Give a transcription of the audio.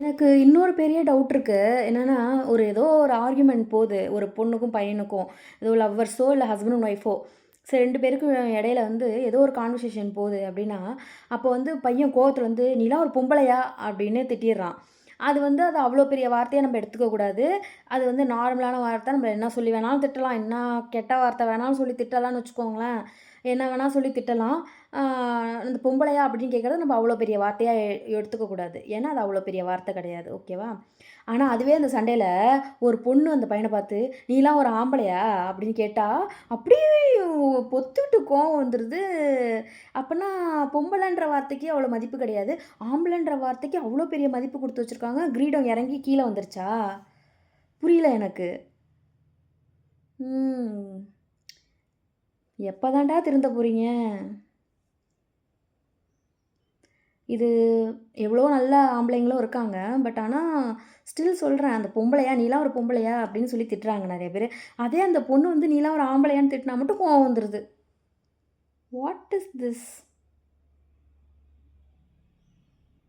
எனக்கு இன்னொரு பெரிய டவுட் இருக்கு. என்னன்னா, ஏதோ ஒரு ஆர்கியூமென்ட் போது. ஒரு பொண்ணுக்கும், பையனுக்கும். ஏதோ லவ்வர்ஸோ, இல்ல ஹஸ்பண்ட் அண்ட் ஒய்ஃபோ. சரி 2 பேருக்கும் இடையில ஏதோ ஒரு கான்வர்சேஷன் போது அப்டின்னா, அப்போ பையன் கோவத்துல "நீலாம் ஒரு பொம்பளையா?" அப்படின்னு திட்டிர்றான். அது அவ்ளோ பெரிய வார்த்தையா நம்ம எடுத்துக்க கூடாது. அது நார்மலான வார்த்தை. நம்ம என்ன சொல்லி வேணாலும் திட்டலாம். என்ன கெட்ட வார்த்தை வேணாலும் சொல்லி திட்டலாம்னு வச்சுக்கோங்களேன். என்ன வேணா சொல்லி திட்டலாம். ஆ அந்த பொம்பளையா அப்படின்னு கேட்கறது நம்ம அவ்வளோ பெரிய வார்த்தையா எடுத்துக்க கூடாது. ஏன்னா, அது அவ்வளோ பெரிய வார்த்தை கிடையாது. ஓகேவா? ஆனா, அதுவே அந்த சண்டையில ஒரு பொண்ணு அந்த பையன பார்த்து, "நீலாம் ஒரு ஆம்பளையா?" அப்படின்னு கேட்டா, அப்படியே பொத்துக்கிட்டு கோவம் வந்துருது. அப்பன்னா பொம்பளன்ற வார்த்தைக்கு அவ்வளோ மதிப்பு கிடையாது. ஆம்பளன்ற வார்த்தைக்கு அவ்வளோ பெரிய மதிப்பு குடுத்து வச்சிருக்காங்க. கிரீடம் இறங்கி கீழ வந்துருச்சா? புரியல எனக்கு. ம். எப்ப தான்டா திருந்த போறீங்க? இது எவ்வளோ நல்ல ஆம்பளைங்களும் இருக்காங்க. ஆனா, ஸ்டில் சொல்றேன். அந்த பொம்பளையா? "நீலாம் ஒரு பொம்பளையா?" அப்படின்னு சொல்லி திட்டுறாங்க நெறைய பேரு. அதே அந்த பொண்ணு "நீலாம் ஒரு ஆம்பளையான்னு" திட்டினா மட்டும் கோவம் வந்துருது. What is this?